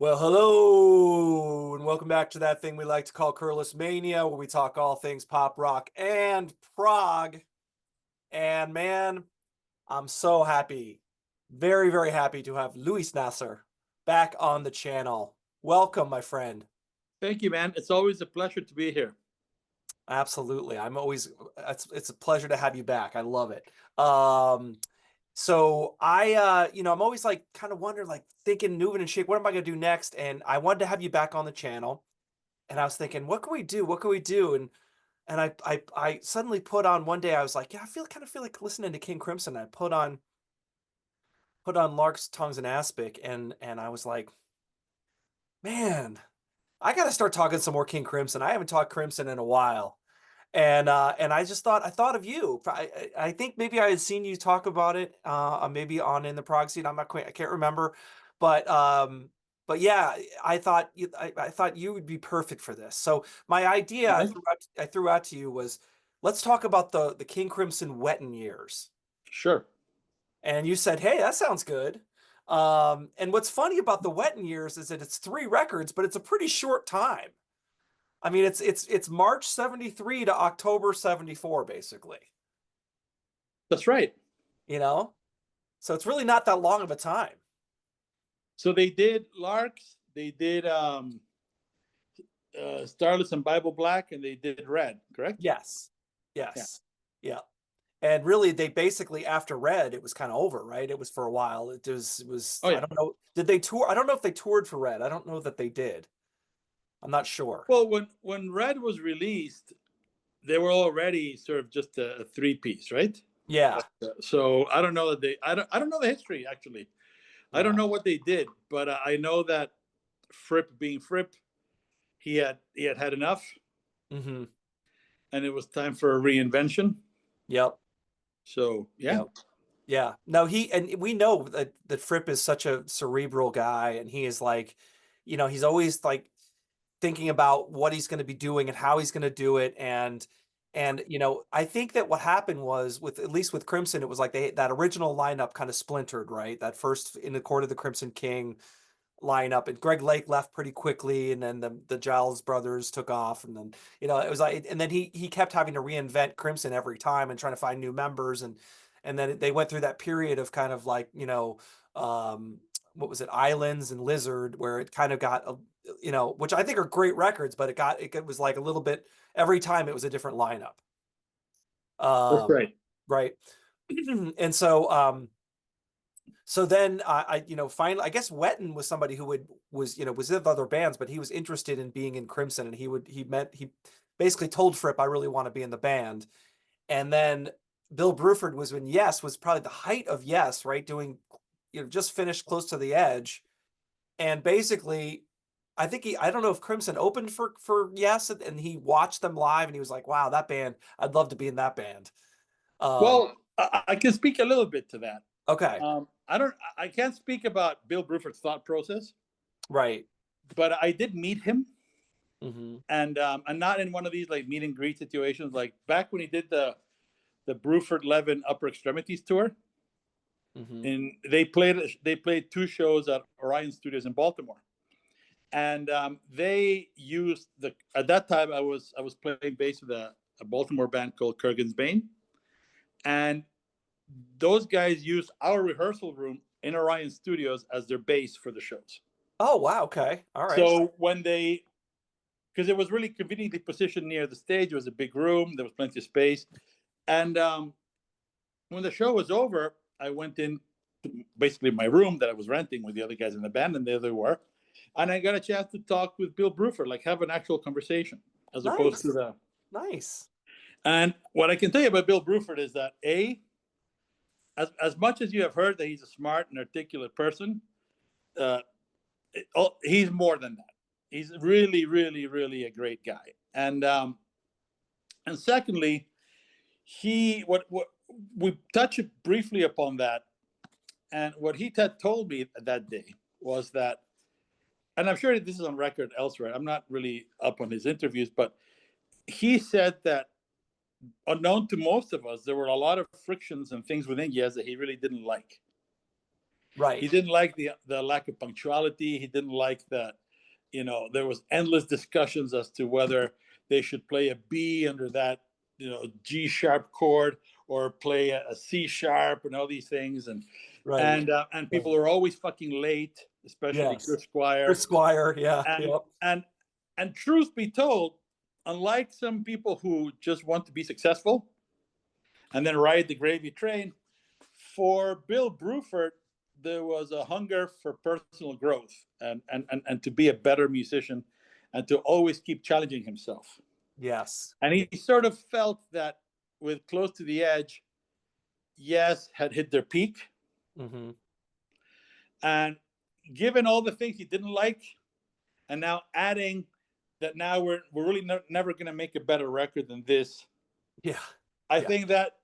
Well, hello, and welcome back to that thing we like to call Curless Mania, where we talk all things pop, rock, and prog. And man, I'm so happy, very, very happy to have Luis Nasser back on the channel. Welcome, my friend. Thank you, man. It's always a pleasure to be here. Absolutely. It's a pleasure to have you back. I love it. So I'm always like kind of wondering, like thinking, moving and shape, what am I going to do next? And I wanted to have you back on the channel. And I was thinking, what can we do? What can we do? And I suddenly put on one day, I was like, yeah, kind of feel like listening to King Crimson. I put on Larks, Tongues, and Aspic, and I was like, man, I got to start talking some more King Crimson. I haven't talked Crimson in a while. And I thought of you. I think maybe I had seen you talk about it, maybe on In the Prog Scene. I can't remember, but yeah, I thought you would be perfect for this. So my idea Right? I threw out to you was, let's talk about the King Crimson Wetton years. Sure. And you said, hey, that sounds good. And what's funny about the Wetton years is that it's 3 records, but it's a pretty short time. I mean, it's March 73 to October 74, basically. That's right. You know? So it's really not that long of a time. So they did Larks, they did Starless and Bible Black, and they did Red, correct? Yes. Yeah. Yeah. And really, they basically, after Red, it was kind of over, right? It was for a while. Oh, I yeah. don't know. Did they tour? I don't know if they toured for Red. I don't know that they did. I'm not sure. Well, when Red was released, they were already sort of just a three-piece, right? Yeah. So I don't know that I don't know the history, actually. I don't Yeah. know what they did, but I know that Fripp, being Fripp, he had enough, Mm-hmm. and it was time for a reinvention. Yep. So yeah. Yep. Yeah. No, and we know that Fripp is such a cerebral guy, and he is like, he's always like thinking about what he's going to be doing and how he's going to do it. And I think that what happened was, with at least with Crimson, it was like that original lineup kind of splintered, right? That first In the Court of the Crimson King lineup, and Greg Lake left pretty quickly, and then the Giles brothers took off, and then it was like, and then he kept having to reinvent Crimson every time and trying to find new members, and then they went through that period of kind of like, what was it, Islands and Lizard, where it kind of got which I think are great records, but it was like a little bit, every time it was a different lineup. That's right. Right. And so then finally, I guess Wetton was somebody who was with other bands, but he was interested in being in Crimson, and he basically told Fripp, I really want to be in the band. And then Bill Bruford was when Yes was probably the height of Yes, right? Doing, just finished Close to the Edge. And basically, I don't know if Crimson opened for Yes, and he watched them live, and he was like, wow, that band, I'd love to be in that band. Well, I can speak a little bit to that. Okay. I can't speak about Bill Bruford's thought process, Right. but I did meet him, Mm-hmm. and I'm not in one of these like meet and greet situations. Like back when he did the Bruford Levin Upper Extremities tour, Mm-hmm. and they played 2 shows at Orion Studios in Baltimore, and they used at that time I was playing bass with a Baltimore band called Kurgan's Bane, and those guys used our rehearsal room in Orion Studios as their base for the shows. Oh, wow. Okay. All right. So because it was really conveniently positioned near the stage, it was a big room, there was plenty of space. And when the show was over, I went in to basically my room that I was renting with the other guys in the band, and there they were. And I got a chance to talk with Bill Bruford, like have an actual conversation, as opposed to the. Nice. And what I can tell you about Bill Bruford is that as much as you have heard that he's a smart and articulate person, he's more than that. He's really, really, really a great guy. And secondly, what we touched briefly upon that, and what he told me that day was that, and I'm sure this is on record elsewhere. I'm not really up on his interviews, but he said that, unknown to most of us, there were a lot of frictions and things within Yes that he really didn't like. He Right. didn't like the lack of punctuality. He didn't like that, there was endless discussions as to whether they should play a B under that, G sharp chord, or play a C sharp, and all these things. And Right. and Right. people are always fucking late, especially Yes. Chris Squire. Chris Squire. Yeah. And Yep. and and truth be told, unlike some people who just want to be successful and then ride the gravy train, for Bill Bruford, there was a hunger for personal growth, and to be a better musician, and to always keep challenging himself. Yes. And he sort of felt that with Close to the Edge, Yes had hit their peak. Mm-hmm. And given all the things he didn't like, and now adding that now we're really never going to make a better record than this, Yeah. I Yeah. think that,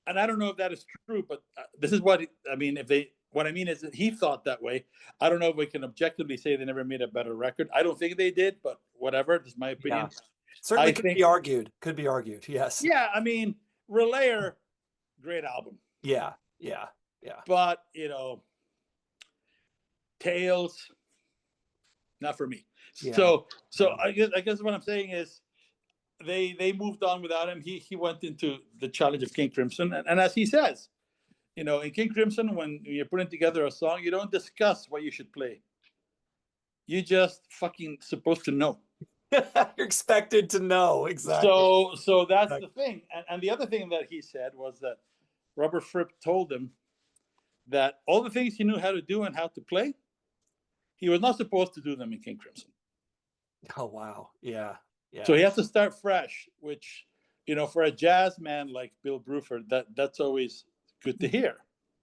and I don't know if that is true, but this is what I mean. What I mean is that he thought that way. I don't know if we can objectively say they never made a better record. I don't think they did, but whatever. This is my Yeah. opinion. Certainly I could think, be argued. Could be argued. Yes. yeah, I mean, Relayer, great album, Yeah. Yeah. Yeah. but Tales, not for me. Yeah. So Yeah. I guess what I'm saying is they moved on without him. He went into the challenge of King Crimson, and as he says, in King Crimson, when you're putting together a song, you don't discuss what you should play. You just fucking supposed to know. You're expected to know exactly. So that's the Exactly. thing. And the other thing that he said was that Robert Fripp told him that all the things he knew how to do and how to play, he was not supposed to do them in King Crimson. Oh wow. Yeah. Yeah. So he has to start fresh, which, for a jazz man like Bill Bruford, that's always good to hear.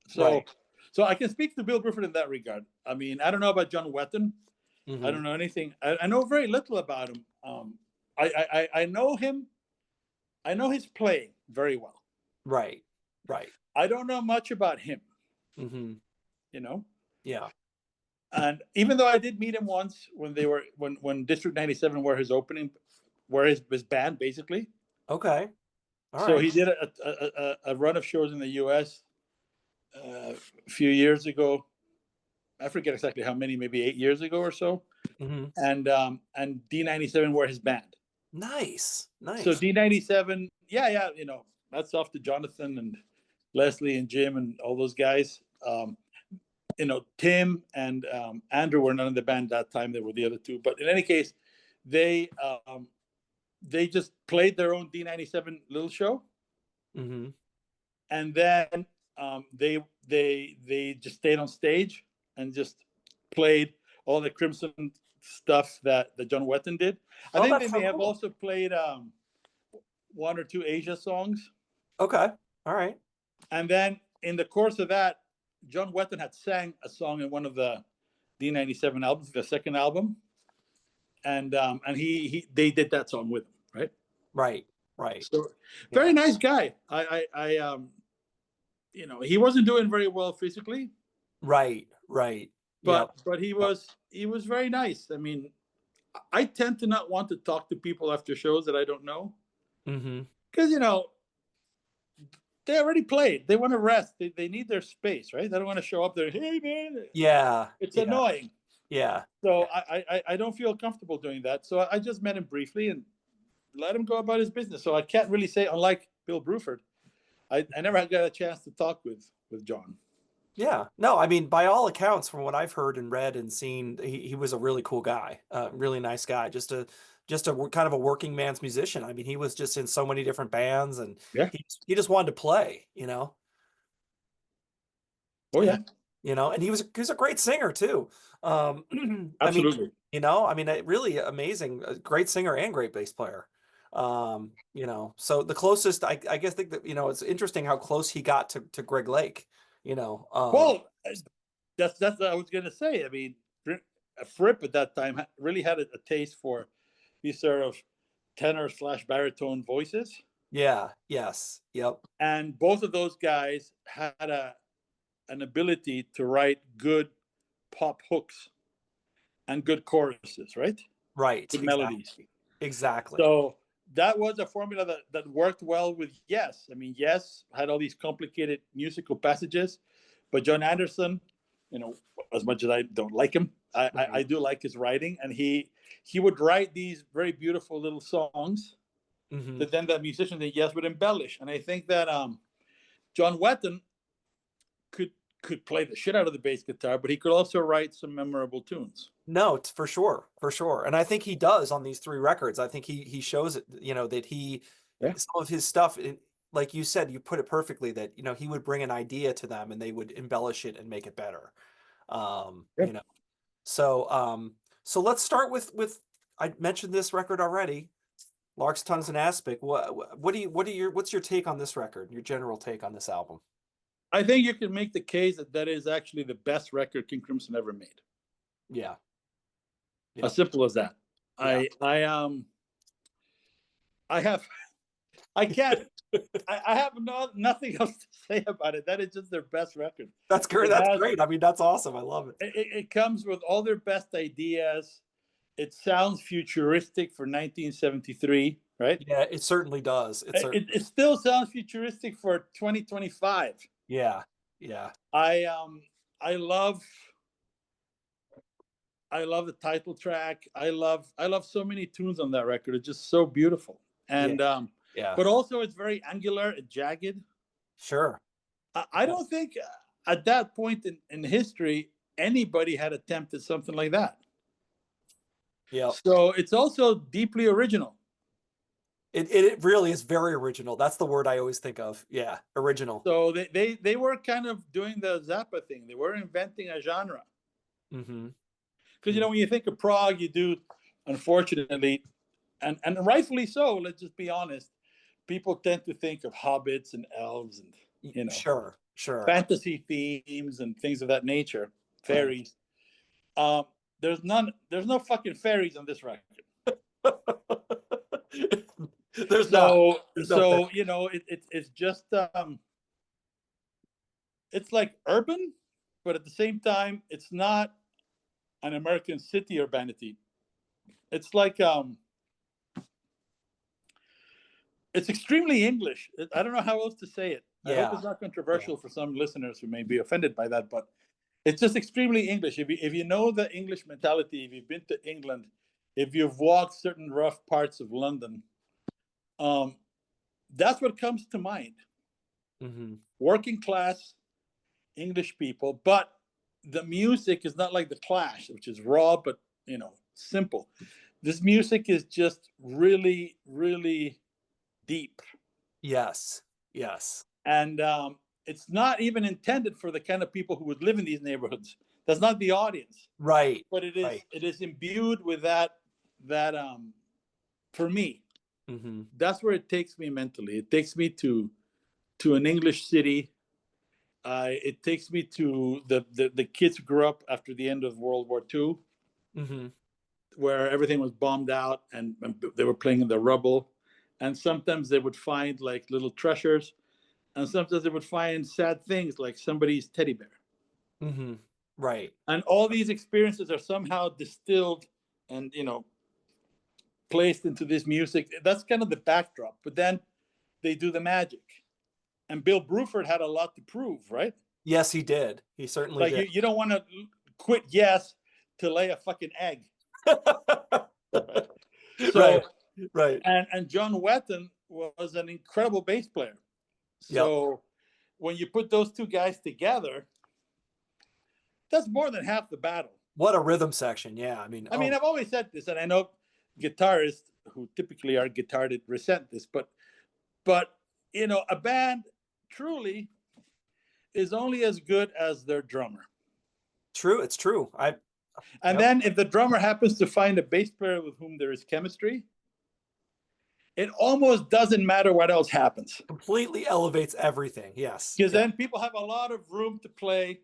So Right. so I can speak to Bill Bruford in that regard. I mean, I don't know about John Wetton. I Mm-hmm. don't know anything. I know very little about him. I know him. I know his playing very well. Right. Right. I don't know much about him. Mm-hmm. You know, Yeah. and even though I did meet him once when District 97 were his opening, were his band basically. Okay. All So right. he did a run of shows in the U.S. A few years ago. I forget exactly how many, maybe 8 years ago or so. Mm-hmm. And D97 were his band. Nice. So Nice. D97, yeah, that's off to Jonathan and Leslie and Jim and all those guys. Tim and Andrew were not in the band that time. They were the other two. But in any case, they just played their own D97 little show, Mm-hmm. and then they just stayed on stage and just played all the Crimson stuff that John Wetton did. I Oh, think they that's may so have cool. also played one or two Asia songs. Okay. All right. And then in the course of that, John Wetton had sang a song in one of the D97 albums, the second album, and they did that song with him, right? Right. Right. So very Yeah. nice guy. He wasn't doing very well physically, Right. Right. Yep. but Yep. he was very nice. I mean, I tend to not want to talk to people after shows that I don't know, Mm-hmm. because they already played. They want to rest. They need their space, right? They don't want to show up there. Hey man, Yeah. it's Yeah. annoying. Yeah. So I don't feel comfortable doing that. So I just met him briefly and let him go about his business. So I can't really say, unlike Bill Bruford, I never got a chance to talk with John. Yeah. No, I mean, by all accounts, from what I've heard and read and seen, he was a really cool guy, really nice guy, just a kind of a working man's musician. I mean, he was just in so many different bands, and Yeah. he just wanted to play. Oh yeah. And, and he was a great singer too. I mean, Absolutely. really amazing, great singer and great bass player. So the closest I guess think that, it's interesting how close he got to Greg Lake, Well, that's what I was gonna say. I mean, Fripp at that time really had a taste for these sort of tenor/baritone voices, yeah, yes, yep, and both of those guys had an ability to write good pop hooks and good choruses, right? right, Good melodies. exactly, exactly, So that was a formula that worked well with Yes. I mean, Yes had all these complicated musical passages, but John Anderson as much as I don't like him, I do like his writing, and he would write these very beautiful little songs that then the musician, the yes, would embellish. And I think that John Wetton could play the shit out of the bass guitar, but he could also write some memorable tunes. No, it's for sure, and I think he does on these 3 records. I think he shows it, that some of his stuff, like you said, you put it perfectly, that he would bring an idea to them and they would embellish it and make it better. So let's start with I mentioned this record already, Larks, Tongues, and Aspic. What's your take on this record? Your general take on this album? I think you can make the case that is actually the best record King Crimson ever made. Yeah. As simple as that. Yeah. I have nothing else to say about it. That is just their best record. That's great. That's great. I mean, that's awesome. I love it. It comes with all their best ideas. It sounds futuristic for 1973, right? Yeah, it certainly does. It still sounds futuristic for 2025. Yeah. Yeah. I love the title track. I love so many tunes on that record. It's just so beautiful. And but also it's very angular and jagged. Sure. I don't think at that point in history anybody had attempted something like that. Yeah. So it's also deeply original. It really is very original. That's the word I always think of. Yeah, original. So they were kind of doing the Zappa thing. They were inventing a genre. Because when you think of prog, you do, unfortunately, and rightfully so. Let's just be honest. People tend to think of hobbits and elves and sure fantasy themes and things of that nature, fairies. Right. There's no fucking fairies on this record. There's no. It's just it's like urban, but at the same time, it's not an American city urbanity. It's like it's extremely English. I don't know how else to say it. I hope it's not controversial for some listeners who may be offended by that, but it's just extremely English. If you know the English mentality, if you've been to England, if you've walked certain rough parts of London, that's what comes to mind. Working class English people, but the music is not like the Clash, which is raw but simple. This music is just really, really deep. Yes. And it's not even intended for the kind of people who would live in these neighborhoods. That's not the audience. Right. But it is imbued with that for me. That's where it takes me mentally. It takes me to an English city. It takes me to the kids who grew up after the end of World War II, where everything was bombed out and they were playing in the rubble. And sometimes they would find like little treasures, and sometimes they would find sad things like somebody's teddy bear. Right. And all these experiences are somehow distilled and placed into this music. That's kind of the backdrop, but then they do the magic. And Bill Bruford had a lot to prove, right? Yes, he did. He certainly did. You don't want to quit Yes to lay a fucking egg. Right. And John Wetton was an incredible bass player. So when you put those two guys together, that's more than half the battle. What a rhythm section. Yeah. I mean, I've always said this, and I know guitarists who typically are guitared resent this, but a band truly is only as good as their drummer. True. It's true. Then if the drummer happens to find a bass player with whom there is chemistry, it almost doesn't matter what else happens. Completely elevates everything. Yes. Because then people have a lot of room to play.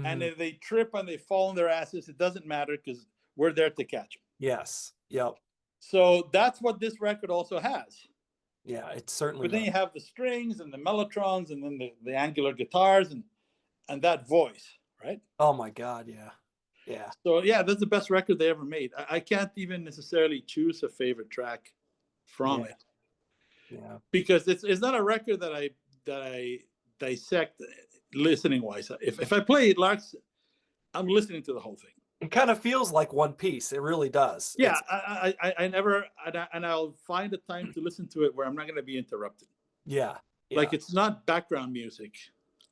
And if they trip and they fall on their asses, it doesn't matter because we're there to catch them. Yes. Yep. So that's what this record also has. Yeah, it certainly But then you have the strings and the mellotrons and then the angular guitars and that voice, right? Oh my God, yeah. Yeah. So that's the best record they ever made. I can't even necessarily choose a favorite track from it. Yeah. Because it's not a record that I dissect listening wise. If I play Larks I'm listening to the whole thing. It kind of feels like one piece. It really does. Yeah, It's I never, and I'll find a time to listen to it where I'm not going to be interrupted. yeah, Like yeah. it's not background music.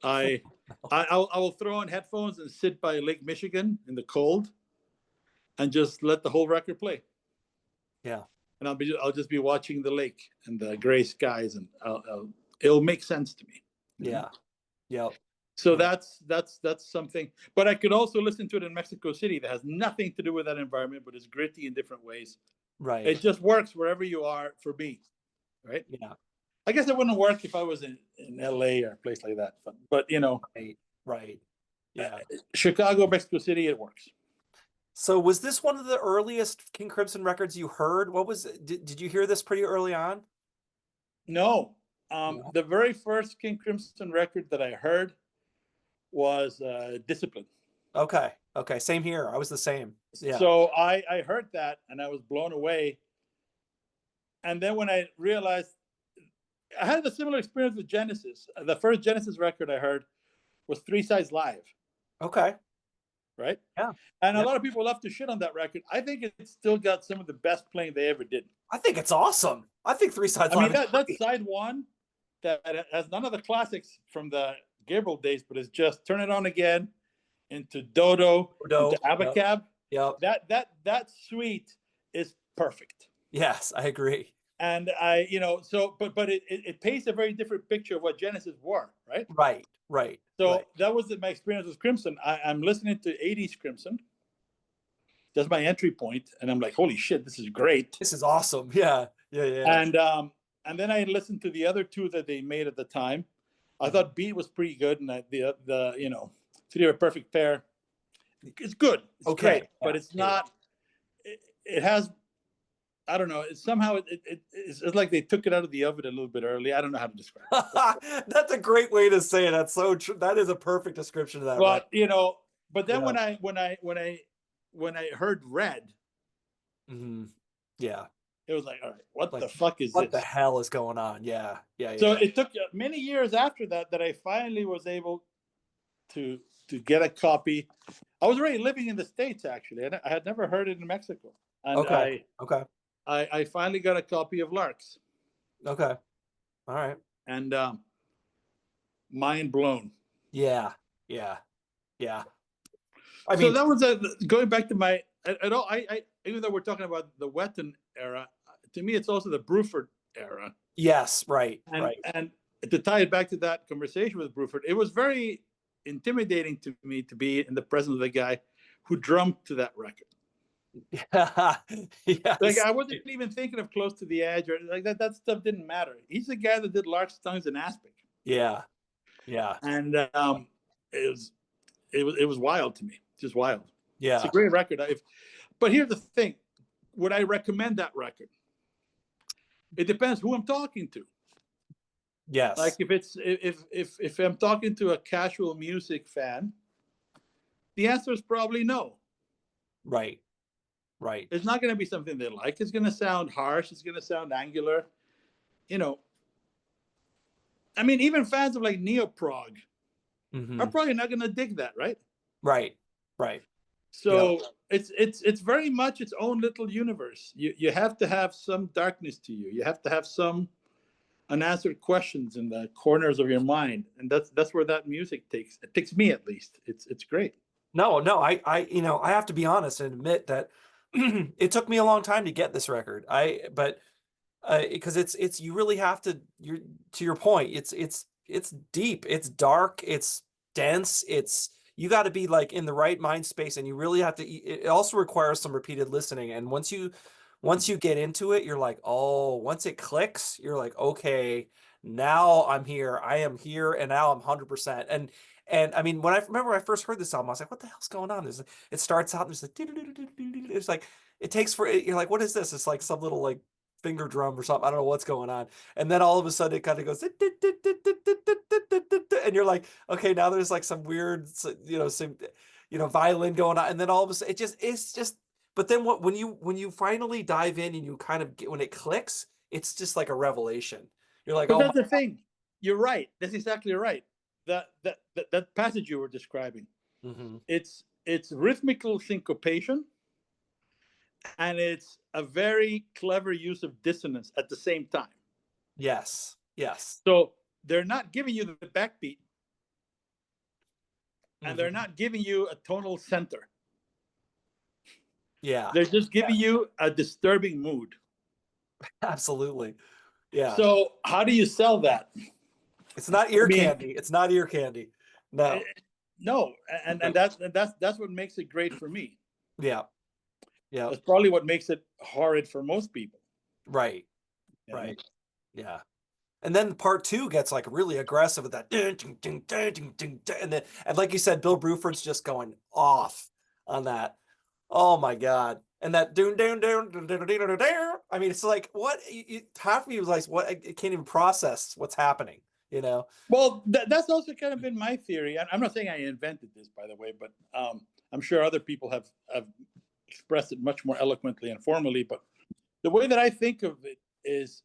I, I will throw on headphones and sit by Lake Michigan in the cold, and just let the whole record play. Yeah. And I'll just be watching the lake and the gray skies, and it'll make sense to me. Yeah. Yep. So Yep. that's something. But I could also listen to it in Mexico City that has nothing to do with that environment, but is gritty in different ways. Right. It just works wherever you are for me, right? Yeah. I guess it wouldn't work if I was in LA or a place like that. But you know, Right. Right. Yeah. Chicago, Mexico City, it works. So was this one of the earliest King Crimson records you heard? What was did you hear this pretty early on? No, No. the very first King Crimson record that I heard was Discipline. Okay. Okay. Same here. I was the same. Yeah. So I heard that and I was blown away. And then when I realized, I had a similar experience with Genesis. The first Genesis record I heard was Three Sides Live, Okay. right? Yeah. And a Yeah. lot of people love to shit on that record. I think it's still got some of the best playing they ever did. I think it's awesome. I think Three Sides I Live mean, is that's great. side one that has none of the classics from the Gabriel days, but it's just Turn It On Again, into Dodo, Dodo. into Abacab. Yep. That suite is perfect. Yes, I agree. And but it paints a very different picture of what Genesis were, right? Right. Right. So Right. that was my experience with Crimson. I'm listening to 80s Crimson. That's my entry point, and I'm like, holy shit, this is great. This is awesome. Yeah. Yeah. Yeah. And then I listened to the other two that they made at the time. I thought Beat was pretty good, and the City of a Perfect Pair, it's good. It's Okay. great, Yeah. but it's not. It has, I don't know. It's somehow it's like they took it out of the oven a little bit early. I don't know how to describe it. That's a great way to say it. That's so true. That is a perfect description of that. But Right. but then Yeah. when I heard Red, Yeah. it was like, all right, what Like, the fuck is what this? the hell is going on? Yeah. Yeah. So Yeah. it took many years after that I finally was able to get a copy. I was already living in the States, actually. I had never heard it in Mexico, and Okay. Okay. I finally got a copy of Larks, Okay. All right. and mind blown. Yeah. Yeah. Yeah. I So mean, that was going back to my at all. I even though we're talking about the Wetton era, to me it's also the Bruford era. yes. Right. And Right. and to tie it back to that conversation with Bruford, it was very intimidating to me to be in the presence of the guy who drummed to that record. Yes. Like I wasn't even thinking of Close to the Edge or like that. That stuff didn't matter. He's the guy that did Larks, Tongues, and Aspic. Yeah. Yeah. And it was wild to me, just wild. Yeah. It's a great record. But here's the thing: would I recommend that record? It depends who I'm talking to. Yes. Like if I'm talking to a casual music fan, the answer is probably no. Right. Right. It's not going to be something they like. It's going to sound harsh. It's going to sound angular. I mean, even fans of like neo prog are probably not going to dig that, right? Right. Right. So it's very much its own little universe. You have to have some darkness to you. You have to have some unanswered questions in the corners of your mind, and that's where that music takes me, at least. It's great. No, I I have to be honest and admit that it took me a long time to get this record. But because it's you really have to, to your point, it's deep, it's dark, it's dense, you got to be like in the right mind space, and you really have to, it also requires some repeated listening. And once you get into it, you're like, oh, once it clicks, you're like, okay, now I'm here. I am here, and now I'm 100%. And I mean, when I remember when I first heard this album, I was like, what the hell's going on? It starts out and there's like, it's like, it takes for it. You're like, what is this? It's like some little like finger drum or something. I don't know what's going on. And then all of a sudden it kind of goes, and you're like, okay, now there's like some weird, violin going on. And then all of a sudden it's just, but then when you finally dive in and you kind of get, when it clicks, it's just like a revelation. You're like, But oh, that's the thing. You're right. That's exactly right. That passage you were describing. Mhm. It's it's rhythmical syncopation, and it's a very clever use of dissonance at the same time. Yes. Yes. So they're not giving you the backbeat, and they're Mhm. not giving you a tonal center. Yeah. They're just giving you a disturbing mood. Absolutely. Yeah. So how do you sell that? It's not ear I mean, candy. It's not ear candy. No. no, and that's what makes it great for me. Yeah. Yeah. That's probably what makes it horrid for most people. Right. You know? Right. Yeah. And then part two gets like really aggressive with that, dun, dun, dun, dun, dun, dun, dun, and then like you said, Bill Bruford's just going off on that. Oh my god! And that doon doon doon doon doon doon doon doon. I mean, it's like what half of me was like, what? I can't even process what's happening. You know? Well, that's also kind of been my theory. And I'm not saying I invented this, by the way, but I'm sure other people have expressed it much more eloquently and formally. But the way that I think of it is,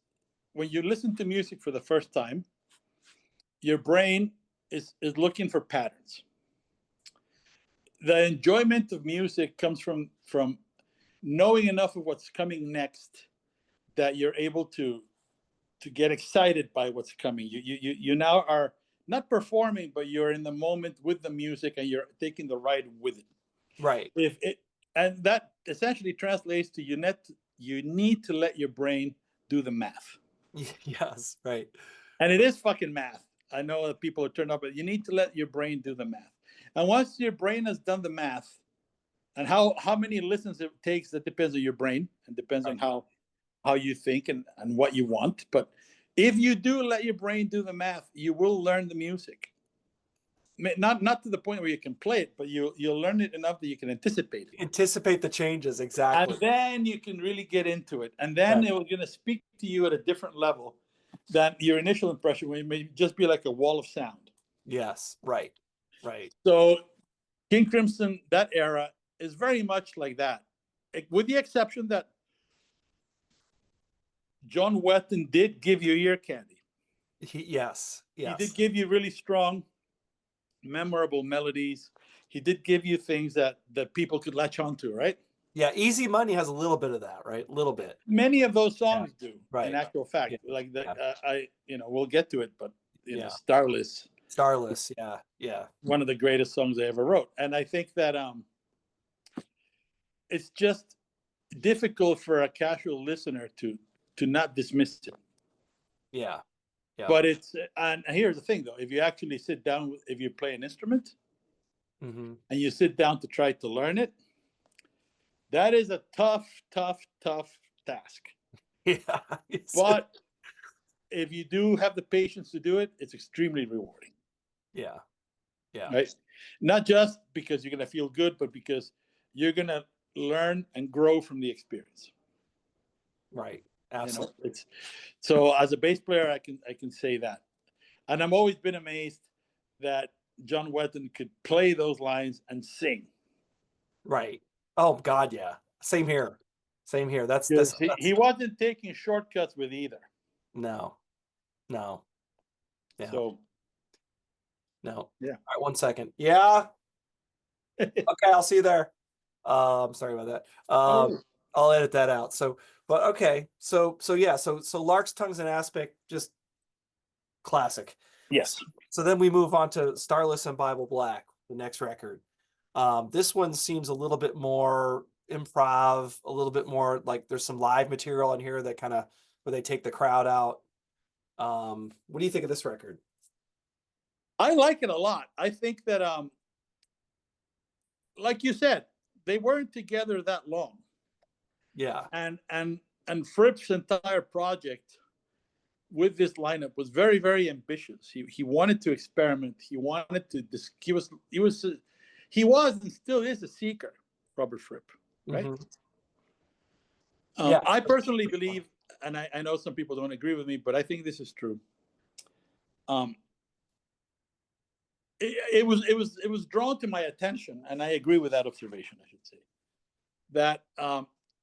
when you listen to music for the first time, your brain is looking for patterns. The enjoyment of music comes from knowing enough of what's coming next that you're able to get excited by what's coming. You now are not performing, but you're in the moment with the music, and you're taking the ride with it. Right. If it And that essentially translates to you need to let your brain do the math. Yes. Right. And it is fucking math. I know that people are turned up, but you need to let your brain do the math. And once your brain has done the math, and how many listens it takes, that depends on your brain and depends on how you think and what you want. But if you do let your brain do the math, you will learn the music. Not to the point where you can play it, but you'll learn it enough that you can anticipate it. Anticipate the changes exactly. And then you can really get into it. And then Right. it was going to speak to you at a different level than your initial impression, where it may just be like a wall of sound. Yes. Right. Right. So King Crimson, that era, is very much like that, with the exception that John Wetton did give you ear candy. Yes. He Yes. did give you really strong, memorable melodies. He did give you things that people could latch onto, right? Yeah. Easy Money has a little bit of that, right? A little bit. Many of those songs do, Right. in actual fact. Yeah. Like Yeah. we'll get to it, but Yeah. Starless, Starless. Yeah. Yeah. one of the greatest songs I ever wrote. And I think that it's just difficult for a casual listener to not dismiss it. Yeah. Yeah. But and here's the thing though, if you actually sit down, if you play an instrument Mm-hmm. and you sit down to try to learn it, that is a tough task. Yeah. But if you do have the patience to do it, it's extremely rewarding. Yeah. Yeah. Right? Not just because you're going to feel good, but because you're going to learn and grow from the experience. Right. Absolutely. So as a bass player, I can say that. And I've always been amazed that John Wetton could play those lines and sing. Right. Oh God, yeah. Same here. Same here. That's he wasn't taking shortcuts with either. No. Yeah. So no. Yeah. All right, 1 second. Yeah. Okay, I'll see you there. Sorry about that. I'll edit that out. So, but okay. So yeah. So Larks, Tongues, and Aspic, just classic. Yes. So then we move on to Starless and Bible Black, the next record. This one seems a little bit more improv, a little bit more like there's some live material in here that kind of where they take the crowd out. What do you think of this record? I like it a lot. I think that like you said, they weren't together that long. Yeah. And Fripp's entire project with this lineup was very, very ambitious. He wanted to experiment. He wanted to. He was and still is a seeker, Robert Fripp, right? Mm-hmm. Yeah. I personally believe, and I know some people don't agree with me, but I think this is true. It was drawn to my attention, and I agree with that observation, I should say, that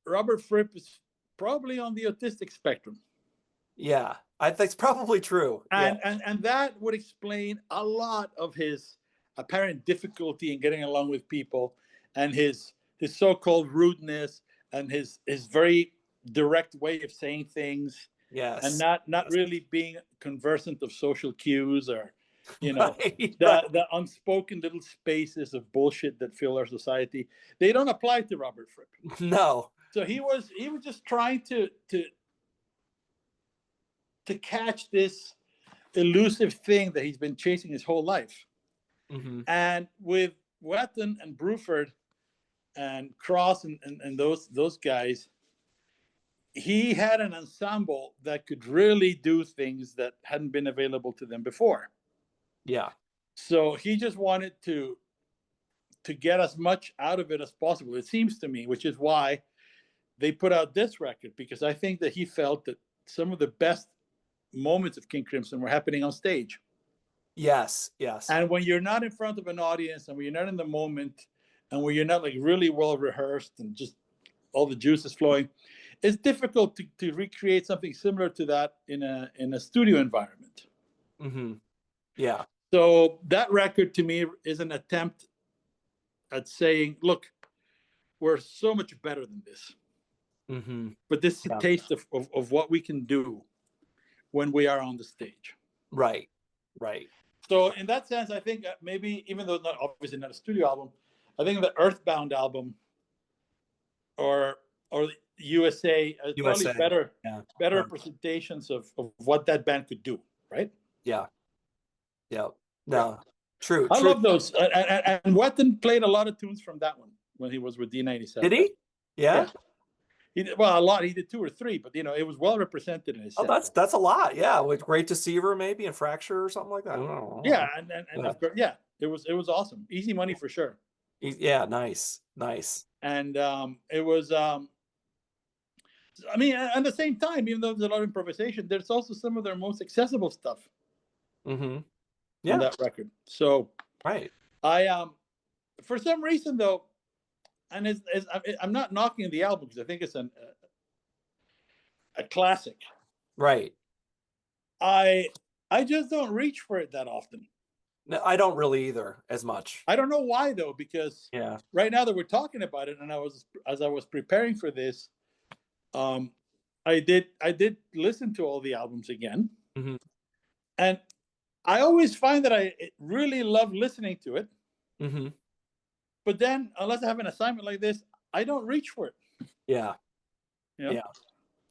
Robert Fripp is probably on the autistic spectrum. Yeah, I think it's probably true. And that would explain a lot of his apparent difficulty in getting along with people, and his so-called rudeness and his very direct way of saying things, and Yes. not Yes. really being conversant of social cues, or Right. Right. the unspoken little spaces of bullshit that fill our society. They don't apply to Robert Fripp. No. So he was just trying to catch this elusive thing that he's been chasing his whole life. Mm-hmm. And with Wetton and Bruford and Cross and those guys, he had an ensemble that could really do things that hadn't been available to them before. Yeah. So he just wanted to get as much out of it as possible, it seems to me, which is why they put out this record, because I think that he felt that some of the best moments of King Crimson were happening on stage. Yes. Yes. And when you're not in front of an audience, and when you're not in the moment, and when you're not like really well rehearsed and just all the juice is flowing, it's difficult to recreate something similar to that in a studio environment. Mm-hmm. Yeah. So that record to me is an attempt at saying, look, we're so much better than this. Mm-hmm. But this is a Yeah. taste of what we can do when we are on the stage. Right. Right. So in that sense, I think maybe, even though not obviously not a studio album, I think the Earthbound album or USA is probably USA. better Yeah. representations of what that band could do, right? Yeah. Yeah. No. True. I True. love those. And Wetton played a lot of tunes from that one when he was with D97. Did he? Yeah. Yeah. He did, well, a lot. He did 2 or 3, but it was well represented in his Oh, set. that's a lot. Yeah. With Great Deceiver maybe and Fracture or something like that. I don't know. Yeah, and Yeah. of course, yeah, it was awesome. Easy money for sure. Yeah. Nice. Nice. And it was I mean, at the same time, even though there's a lot of improvisation, there's also some of their most accessible stuff Mm-hmm. on Yeah. that record. So Right. I for some reason though, and I'm not knocking the album because I think it's a classic. Right. I just don't reach for it that often. No, I don't really either as much. I don't know why though, because Yeah. right now that we're talking about it, and as I was preparing for this, I did listen to all the albums again, Mm-hmm. and I always find that I really love listening to it. Mm-hmm. But then, unless I have an assignment like this, I don't reach for it. Yeah. You know? Yeah.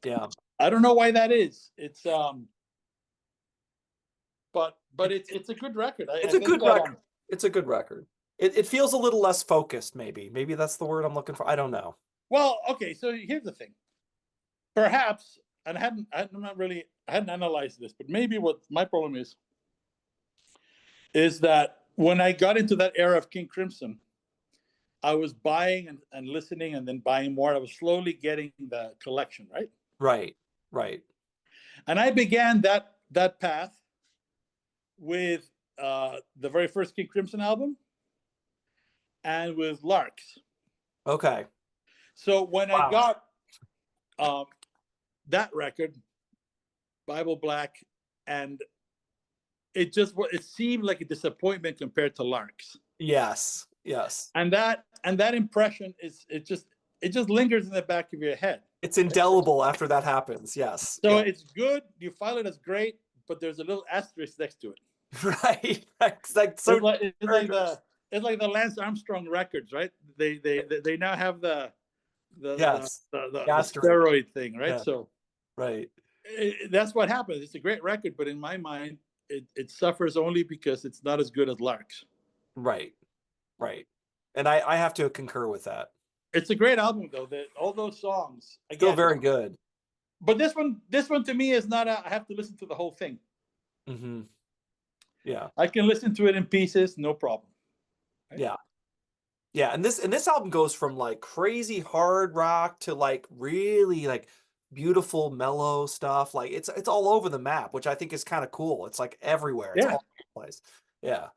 Yeah. I don't know why that is. It's but it's a good record. It's a good record. It's a good record. It feels a little less focused, maybe. Maybe that's the word I'm looking for. I don't know. Well, okay. So here's the thing. Perhaps, and I hadn't analyzed this, but maybe what my problem is that when I got into that era of King Crimson, I was buying and listening and then buying more. I was slowly getting the collection, right? Right. Right. And I began that path with the very first King Crimson album and with Larks. Okay. So when Wow. I got that record, Bible Black, and it seemed like a disappointment compared to Larks. Yes. Yes. And that impression it just lingers in the back of your head. It's indelible after that happens. Yes. So yeah. it's good. You file it as great, but there's a little asterisk next to it. Right. It's like so. It's like the Lance Armstrong records, right? They now have the yes. the steroid thing, right? Yeah. So right. That's what happens. It's a great record, but in my mind, it suffers only because it's not as good as Larks. Right. Right. And I have to concur with that. It's a great album, though. All those songs, again, still very good. But this one to me is not. I have to listen to the whole thing. Mm-hmm. Yeah, I can listen to it in pieces, no problem. Right? Yeah, yeah. And this album goes from like crazy hard rock to like really like beautiful mellow stuff. Like it's all over the map, which I think is kind of cool. It's like everywhere. It's all over the place. Yeah.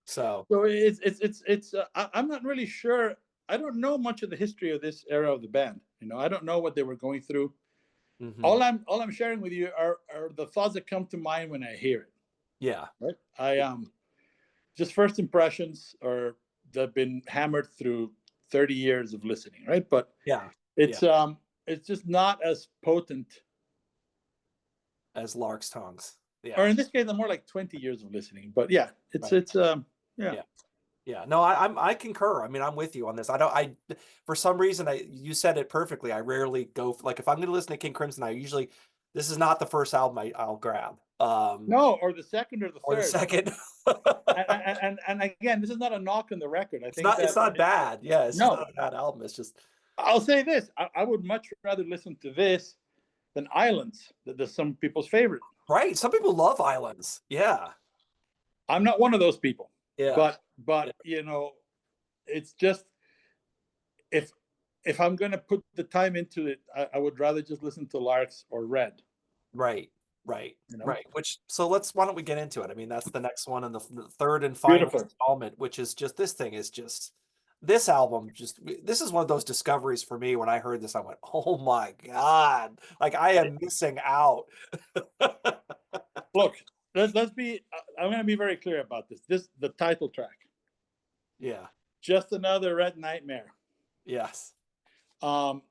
So it's I'm not really sure. I don't know much of the history of this era of the band. I don't know what they were going through. Mm-hmm. All I'm sharing with you are the thoughts that come to mind when I hear it. Yeah. Right. I just first impressions that have been hammered through 30 years of listening, right? But Yeah. it's just not as potent. As Lark's tongues. Or Yeah. in this case, I'm more like 20 years of listening. But yeah, Right. yeah. Yeah. No, I concur. I mean, I'm with you on this. For some reason, you said it perfectly. I rarely go, like, if I'm going to listen to King Crimson, this is not the first album I'll grab. No, or the second or the Or the third. second. And again, this is not a knock on the record. I think It's not bad. Yeah. It's just no, not a bad album. It's just, I'll say this. I would much rather listen to this than Islands, that is some people's favorite. right. Some people love Islands. Yeah. I'm not one of those people. Yeah. But it's just, if I'm going to put the time into it, I would rather just listen to Larks or Red. Right. Right. Right. Why don't we get into it? I mean, that's the next one, and the third and final installment, which is just, this album. This is one of those discoveries for me. When I heard this, I went, "Oh my God. Like, I am missing out." Look, let's be, I'm going to be very clear about this. The title track. Yeah. Just Another Red Nightmare. Yes. The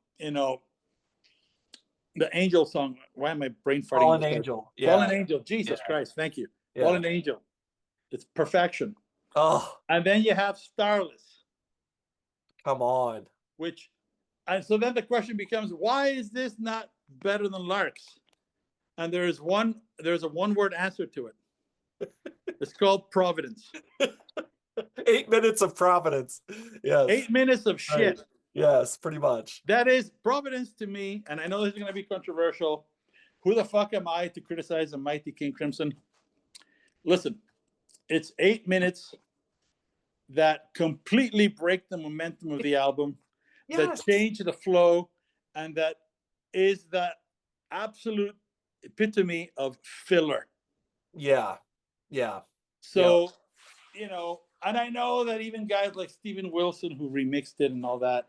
Angel song. Why am I brain farting? Fallen Angel. Yeah. Fallen Angel. Jesus Christ. Thank you. Yeah. Fallen Angel. It's perfection. Oh. And then you have Starless. Come on. And so then the question becomes, why is this not better than Larks? And there's a one-word answer to it. It's called Providence. 8 minutes of Providence. Yes. 8 minutes of shit. Right. Yes, pretty much. That is Providence to me, and I know this is going to be controversial. Who the fuck am I to criticize the mighty King Crimson? Listen, it's 8 minutes that completely break the momentum of the album, that change the flow, and that is the absolute epitome of filler. Yeah. Yeah. So, and I know that even guys like Steven Wilson, who remixed it and all that,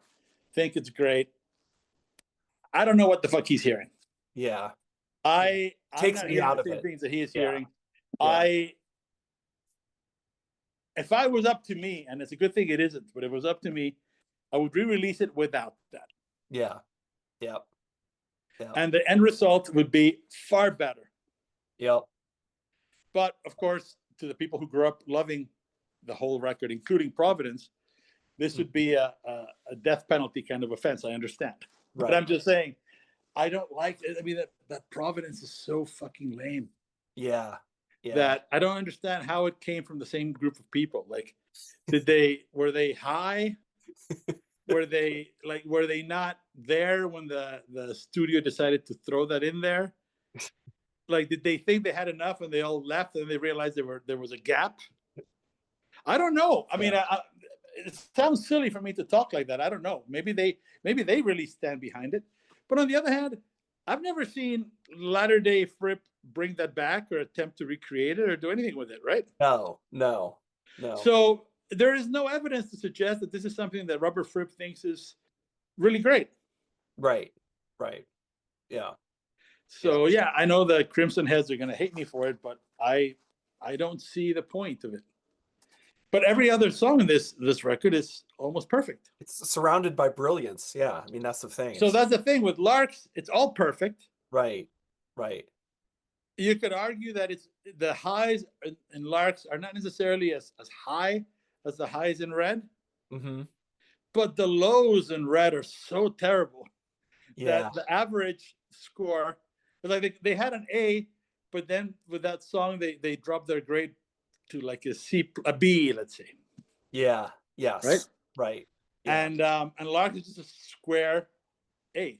think it's great. I don't know what the fuck he's hearing. Yeah. Takes me out of it. Things that he is hearing. Yeah. If I was up to me, and it's a good thing it isn't, but if it was up to me, I would re-release it without that. Yeah. Yep. Yep. And the end result would be far better. Yep. But of course, to the people who grew up loving the whole record, including Providence, this would be a death penalty kind of offense. I understand. Right. But I'm just saying, I don't like it. I mean, that Providence is so fucking lame. Yeah. Yeah. That I don't understand how it came from the same group of people. Like, were they high? were they not there when the studio decided to throw that in there? Like, did they think they had enough and they all left and they realized there was a gap? I don't know. I mean, it sounds silly for me to talk like that. I don't know. Maybe they really stand behind it. But on the other hand, I've never seen Latter Day Fripp bring that back or attempt to recreate it or do anything with it, right? No. So there is no evidence to suggest that this is something that Robert Fripp thinks is really great. Right. Yeah. So yeah, I know the Crimson Heads are going to hate me for it, but I don't see the point of it. But every other song in this record is almost perfect. It's surrounded by brilliance. Yeah, I mean, that's the thing. So that's the thing with Larks. It's all perfect. Right. You could argue that it's the highs in Larks are not necessarily as high as the highs in Red. Mm-hmm. But the lows in Red are so terrible that the average score, like they had an A, but then with that song they dropped their grade to like a B, let's say. Yeah. Yes. Right. Yeah. And Larks is just a square A.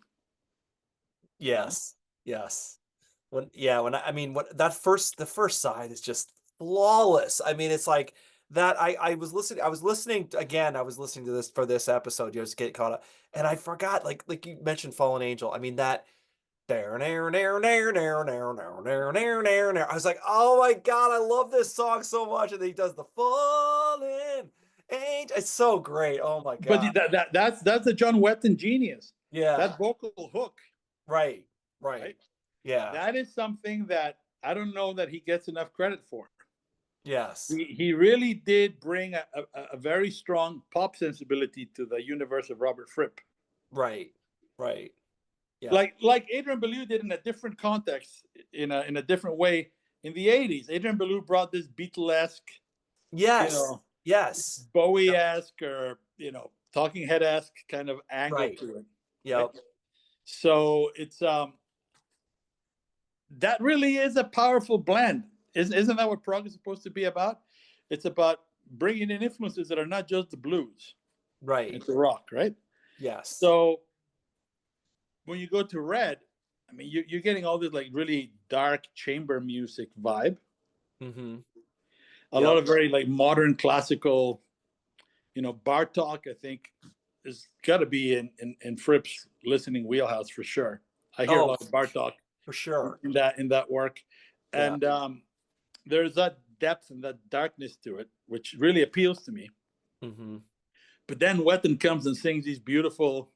Yes. The first side is just flawless. I mean, it's like that. I was listening to this for this episode, just get caught up, and I forgot, like you mentioned Fallen Angel. I mean, that there. I was like, oh my God, I love this song so much. And then he does the Fallen Angel. It's so great. Oh my God. But that's the John Wetton genius. Yeah. That vocal hook. Right. Yeah. That is something that I don't know that he gets enough credit for. Yes. He really did bring a very strong pop sensibility to the universe of Robert Fripp. Right. Right. Yeah. Like Adrian Belew did in a different context, in a different way in the 80s. Adrian Belew brought this Beatlesque, Yes. Yes. Bowie-esque, or Talking Head-esque kind of angle Right. to it. Yep. Right? So it's that really is a powerful blend. Isn't that what prog is supposed to be about? It's about bringing in influences that are not just the blues. Right. It's the rock, right? Yes. So when you go to Red, I mean, you're getting all this like really dark chamber music vibe. Mm-hmm. A lot of very like modern classical, Bartok, I think, has got to be in Fripp's listening wheelhouse for sure. I hear a lot of Bartok for sure in that work. Yeah. And there's that depth and that darkness to it, which really appeals to me. Mm-hmm. But then Wetton comes and sings these beautiful,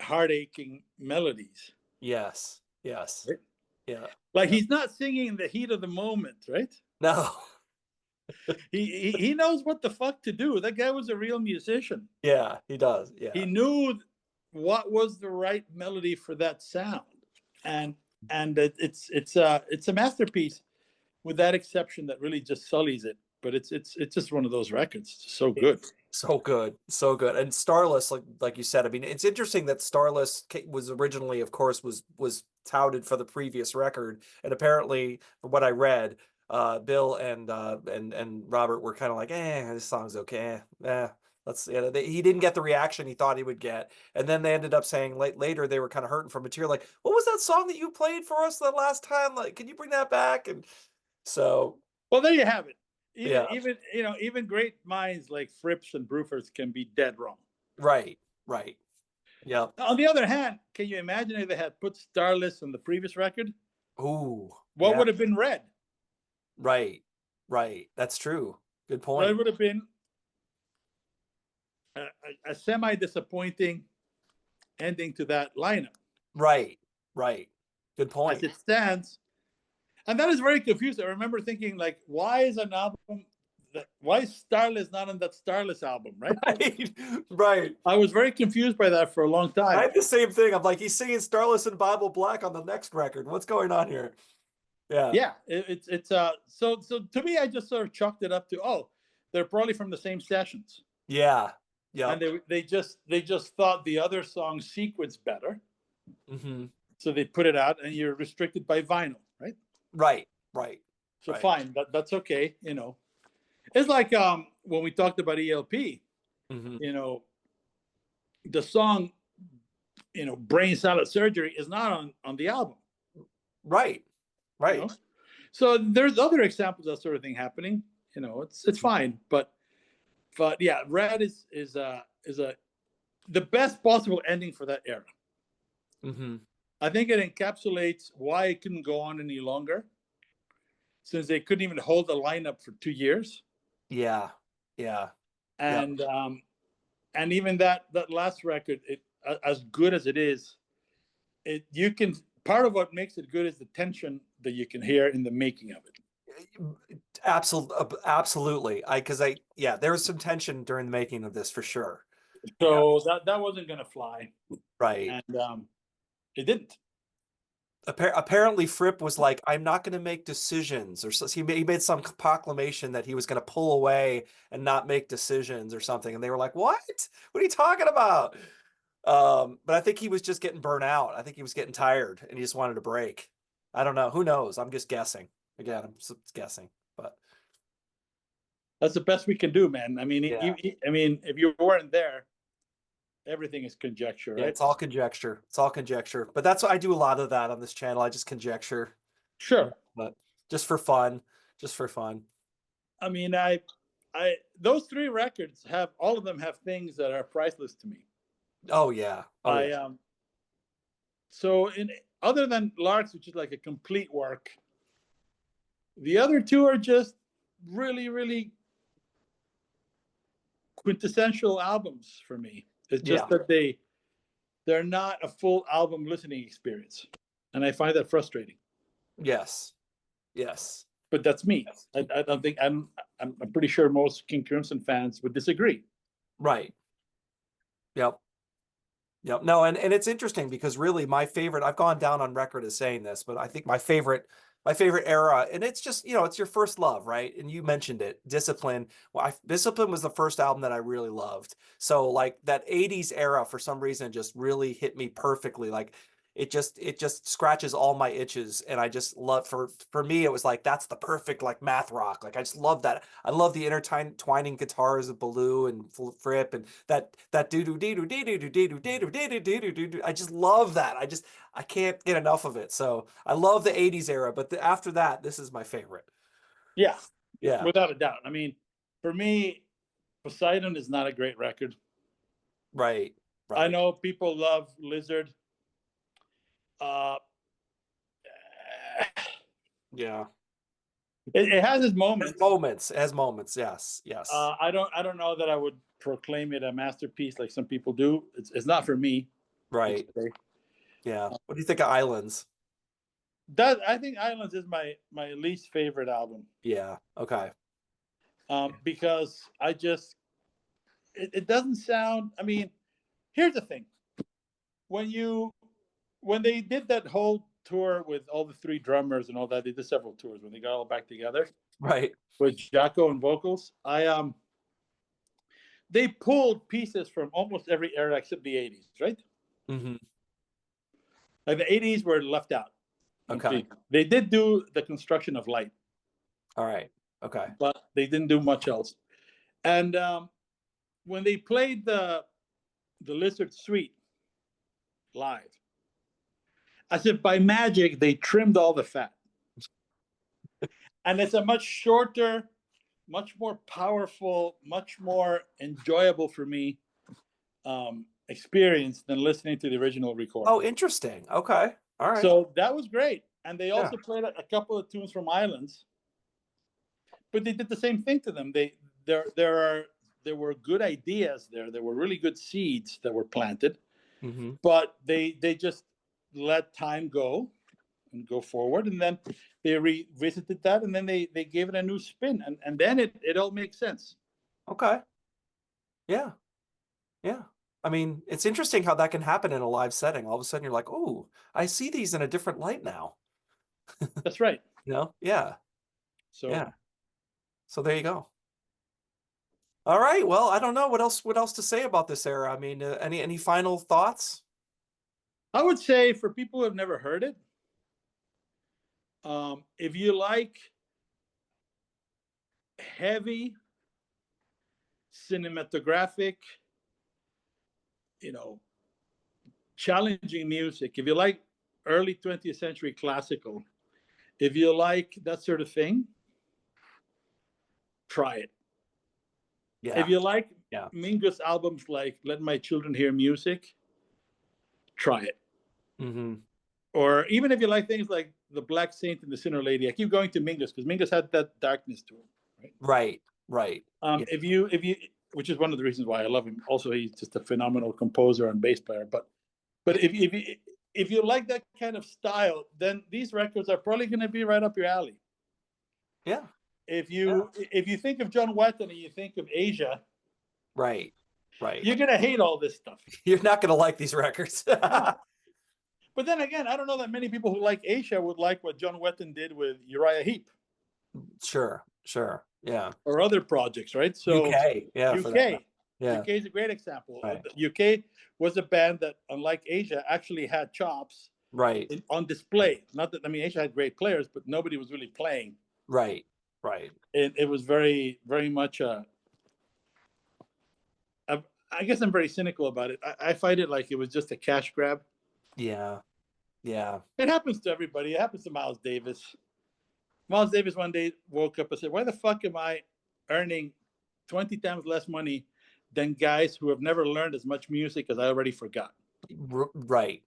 heart-aching melodies. Yes. Yes. Right? Yeah. Like he's not singing in the heat of the moment, right? No. he knows what the fuck to do. That guy was a real musician. Yeah, he does. Yeah. He knew what was the right melody for that sound, and it's a masterpiece, with that exception that really just sullies it. But it's just one of those records. It's so good. So good, so good. And Starless, like you said, I mean, it's interesting that Starless was originally, of course, was touted for the previous record, and apparently, from what I read, Bill and Robert were kind of like, this song's okay, he didn't get the reaction he thought he would get, and then they ended up saying later they were kind of hurting for material, like, what was that song that you played for us the last time? Like, can you bring that back? And so, well, there you have it. Even great minds like Fripps and Bruford can be dead wrong. Right. Yeah. On the other hand, can you imagine if they had put Starless on the previous record? Ooh. What would have been Red? Right. That's true. Good point. It would have been a semi-disappointing ending to that lineup. Right. Good point. As it stands. And that is very confusing. I remember thinking, like, why is Starless not on that Starless album, right? Right. I was very confused by that for a long time. I had the same thing. I'm like, he's singing Starless and Bible Black on the next record. What's going on here? Yeah. It's so to me, I just sort of chalked it up to, they're probably from the same sessions. Yeah. And they just thought the other songs sequenced better. Mm-hmm. So they put it out, and you're restricted by vinyl, right? Right. So fine, that's okay. It's like when we talked about ELP. Mm-hmm. The song, Brain Salad Surgery is not on the album. Right. So there's other examples of that sort of thing happening. It's fine, but yeah, Red is the best possible ending for that era. Mm-hmm. I think it encapsulates why it couldn't go on any longer, since they couldn't even hold the lineup for 2 years. Yeah. And even that last record, as good as it is, part of what makes it good is the tension that you can hear in the making of it. Absolutely. There was some tension during the making of this for sure. So that wasn't going to fly. Right. And it didn't. Apparently Fripp was like, I'm not going to make decisions, or so he made some proclamation that he was going to pull away and not make decisions or something. And they were like, what are you talking about? But I think he was just getting burnt out. I think he was getting tired and he just wanted a break. I don't know. Who knows? I'm just guessing. Again, I'm just guessing, but that's the best we can do, man. I mean, if you weren't there, everything is conjecture, right? Yeah, it's all conjecture. But that's what I do, a lot of that on this channel. I just conjecture. Sure. But just for fun. I mean, those 3 records all of them have things that are priceless to me. Oh yeah. So other than Larks, which is like a complete work, the other 2 are just really, really quintessential albums for me. It's just that they're not a full album listening experience, and I find that frustrating. Yes. but that's me. I don't think I'm pretty sure most King Crimson fans would disagree. Right. Yep. Yep. No, and it's interesting because really my favorite, I've gone down on record as saying this, but I think my favorite era, and it's just, it's your first love, right? And you mentioned it, Discipline. Well, Discipline was the first album that I really loved. So like that 80s era for some reason just really hit me perfectly. Like it just scratches all my itches, and I just love, for me it was like that's the perfect like math rock. Like I just love that. I love the intertwining guitars of Baloo and Fripp, and that do do do do do do do do do do do do do. I just love that. I can't get enough of it. So I love the 80s era, but after that, this is my favorite. Yeah, Yeah. without a doubt. I mean, for me, Poseidon is not a great record. Right. I know people love Lizard. Yeah. It has its moments. It has moments. Yes. Yes. I don't know that I would proclaim it a masterpiece like some people do. It's not for me. Right. Yeah. What do you think of Islands? I think Islands is my least favorite album. Yeah. Okay. Because it doesn't sound. I mean, here's the thing. When they did that whole tour with all the three drummers and all that, they did several tours when they got all back together. Right. With Jacko and vocals, they pulled pieces from almost every era except the 80s, right? Mm-hmm. Like the 80s were left out. Okay. They did do the Construction of Light. All right. Okay. But they didn't do much else. And when they played the Lizard Suite live, as if by magic, they trimmed all the fat. And it's a much shorter, much more powerful, much more enjoyable for me experience than listening to the original recording. Oh, interesting. Okay. All right. So that was great. And they also played a couple of tunes from Islands, but they did the same thing to them. There were good ideas there. There were really good seeds that were planted, but they just let time go and go forward, and then they revisited that, and then they gave it a new spin, and then it all makes sense. Okay. Yeah. Yeah. I mean, it's interesting how that can happen in a live setting. All of a sudden you're like, oh, I see these in a different light now. That's right. Yeah. So yeah. So there you go. All right. Well, I don't know what else to say about this era. I mean, any final thoughts? I would say for people who have never heard it, if you like heavy cinematographic, challenging music, if you like early 20th century classical, if you like that sort of thing, try it. Yeah. If you like Mingus albums like Let My Children Hear Music, try it. Or even if you like things like The Black Saint and the Sinner Lady, I keep going to Mingus because Mingus had that darkness to him, right? Right. If you, which is one of the reasons why I love him. Also, he's just a phenomenal composer and bass player. But if you like that kind of style, then these records are probably going to be right up your alley. Yeah. If you think of John Wetton and you think of Asia, right, you're going to hate all this stuff. You're not going to like these records. But then again, I don't know that many people who like Asia would like what John Wetton did with Uriah Heep. Sure. Yeah. Or other projects, right? So UK. Yeah. UK. Yeah. UK is a great example. Right. UK was a band that, unlike Asia, actually had chops on display. Not that, Asia had great players, but nobody was really playing. Right. It was very, very much I guess I'm very cynical about it. I find it like it was just a cash grab. Yeah. It happens to everybody. It happens to Miles Davis. Miles Davis one day woke up and said, why the fuck am I earning 20 times less money than guys who have never learned as much music as I already forgot? Right.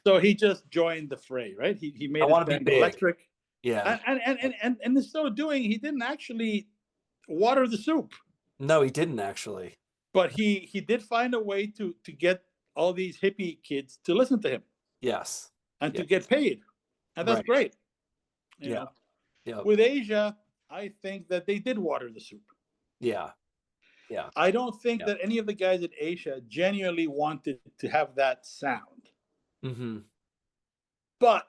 So he just joined the fray, right? He made his band electric. Yeah. And in so doing, he didn't actually water the soup. No, he didn't actually. But he did find a way to get all these hippie kids to listen to him. Yes. And to get paid. And that's great. You know? Yep. With Asia, I think that they did water the soup. Yeah. Yeah. I don't think Yeah. that any of the guys at Asia genuinely wanted to have that sound. Mm-hmm. But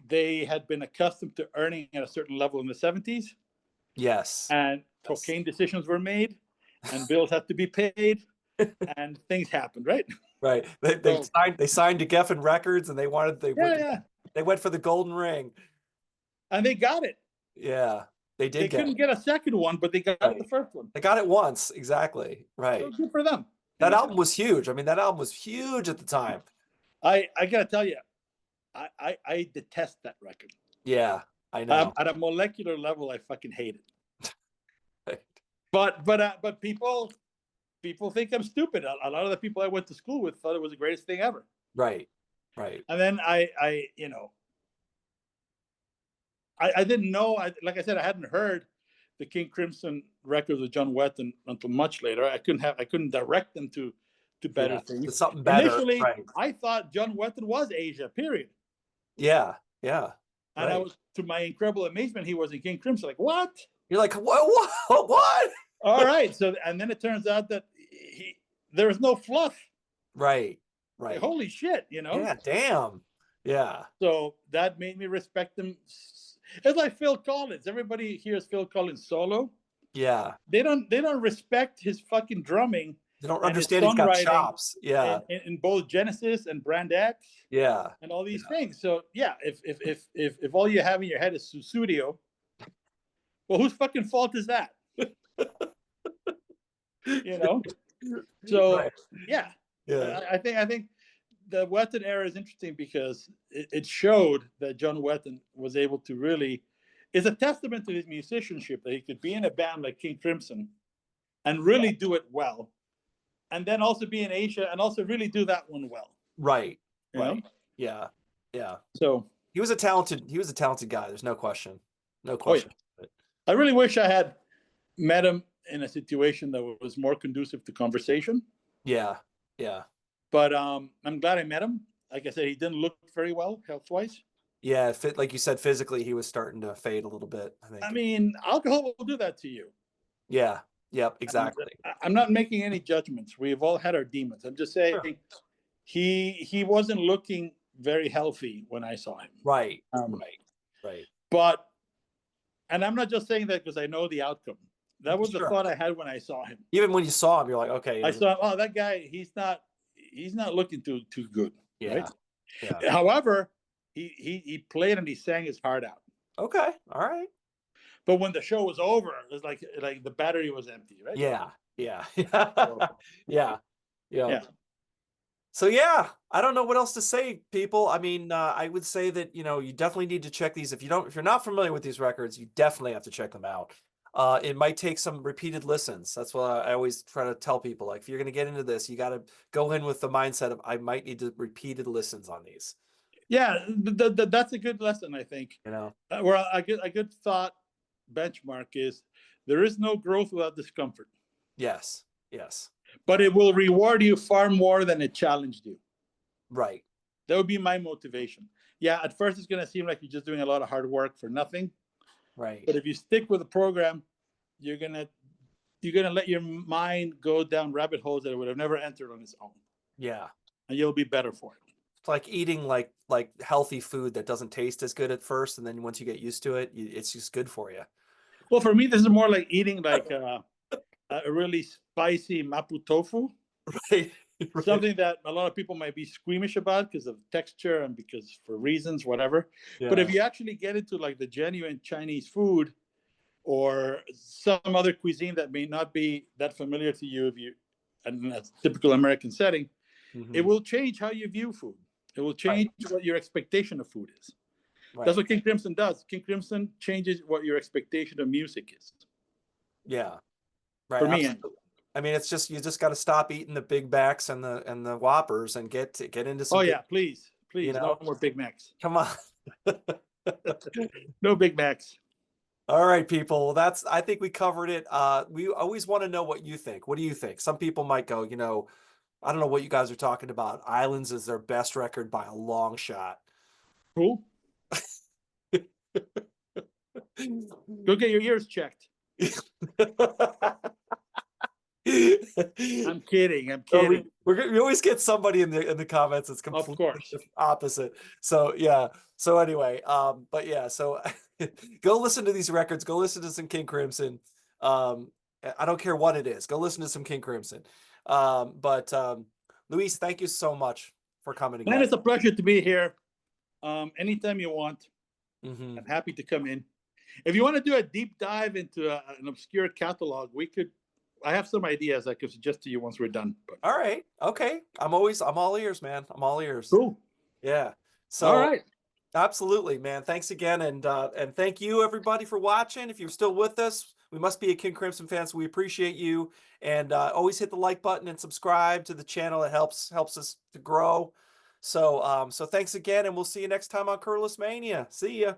they had been accustomed to earning at a certain level in the 70s, Yes. and Yes. cocaine decisions were made, and bills had to be paid, and things happened, right? Right. So, They signed to Geffen Records, and they yeah. went for the golden ring. And they got it. Yeah. They They did get couldn't it. get a second one, but they got Right. the first one. They got it once. Exactly. Right. So good for them. That album was huge. I mean, that album was huge at the time. I gotta tell you, I detest that record. Yeah, I know. At a molecular level, I fucking hate it. Right. But people think I'm stupid. A lot of the people I went to school with thought it was the greatest thing ever. Right. Right. And then I didn't know. Like I said, I hadn't heard the King Crimson records with John Wetton until much later. I couldn't direct them to better Yeah, things. to something better. Initially, Right. I thought John Wetton was Asia. Period. Yeah. Yeah. And right. I was, to my incredible amazement, he was in King Crimson. Like, what? You're like, what? All right. So, and then it turns out that there was no fluff. Right. Right. Like, holy shit, you know? Yeah. Damn. Yeah. So that made me respect them. It's like Phil Collins. Everybody hears Phil Collins solo. Yeah. They don't respect his fucking drumming. They don't understand he's got chops. Yeah. In both Genesis and Brand X. Yeah. And all these things. So yeah, if all you have in your head is Susudio, well, whose fucking fault is that? You know? So Right. yeah. Yeah. I think the Wetton era is interesting because it showed that John Wetton was able to really, is a testament to his musicianship, that he could be in a band like King Crimson and really do it well, and then also be in Asia and also really do that one well. Right. You Right. know? Yeah. Yeah. So he was a talented guy. There's no question. No question. Oh, yeah. I really wish I had met him in a situation that was more conducive to conversation. Yeah. Yeah. But I'm glad I met him. Like I said, he didn't look very well health-wise. Yeah, like you said, physically he was starting to fade a little bit, I think. I mean, alcohol will do that to you. Yeah. Yep. Exactly. I'm not making any judgments. We've all had our demons. I'm just saying, sure. He wasn't looking very healthy when I saw him. Right. Right. But, and I'm not just saying that because I know the outcome. That was the thought I had when I saw him. Even when you saw him, you're like, okay. I saw, oh, that guy, he's not looking too good. Yeah. Right? Yeah. However, he played and he sang his heart out. Okay. All right. But when the show was over, it was like the battery was empty, right? Yeah. Yeah. So, yeah. Yeah. So yeah, I don't know what else to say, people. I mean, I would say that, you definitely need to check these. If you're not familiar with these records, you definitely have to check them out. It might take some repeated listens. That's what I always try to tell people. Like, if you're going to get into this, you got to go in with the mindset of, I might need to repeated listens on these. Yeah, that's a good lesson, I think. Where a good thought benchmark is, there is no growth without discomfort. Yes. Yes. But it will reward you far more than it challenged you. Right. That would be my motivation. Yeah, at first it's going to seem like you're just doing a lot of hard work for nothing. Right. But if you stick with the program, you're gonna let your mind go down rabbit holes that it would have never entered on its own. Yeah. And you'll be better for it. It's like eating like healthy food that doesn't taste as good at first, and then once you get used to it, it's just good for you. Well, for me, this is more like eating like a really spicy mapo tofu. Right. Something that a lot of people might be squeamish about because of texture and because for reasons, whatever. Yeah. But if you actually get into like the genuine Chinese food or some other cuisine that may not be that familiar to you, in a typical American setting, it will change how you view food. It will change what your expectation of food is. Right. That's what King Crimson does. King Crimson changes what your expectation of music is. Yeah. Right. For me. Absolutely. I mean, it's just, you just got to stop eating the Big Macs and the Whoppers and get into some. Oh yeah, please, no more Big Macs. Come on. No Big Macs. All right, people. Well, I think we covered it. We always want to know what you think. What do you think? Some people might go, I don't know what you guys are talking about. Islands is their best record by a long shot. Cool. Go get your ears checked. I'm kidding. I'm Oh, kidding. we always get somebody in the comments that's Of completely course. opposite. So yeah. So anyway, but yeah. So go listen to these records. Go listen to some King Crimson. I don't care what it is. Go listen to some King Crimson. Luis, thank you so much for coming Man, again. it's a pleasure to be here. Anytime you want, Mhm. I'm happy to come in. If you want to do a deep dive into an obscure catalog, we could. I have some ideas I could suggest to you once we're done. But All right. Okay. I'm all ears, man. I'm all ears. cool. Yeah. All So right. absolutely, man. Thanks again, and thank you everybody for watching. If you're still with us, we must be a King Crimson fan, so we appreciate you. And always hit the like button and subscribe to the channel. It helps us to grow. So so thanks again, and we'll see you next time on Curless Mania. See ya.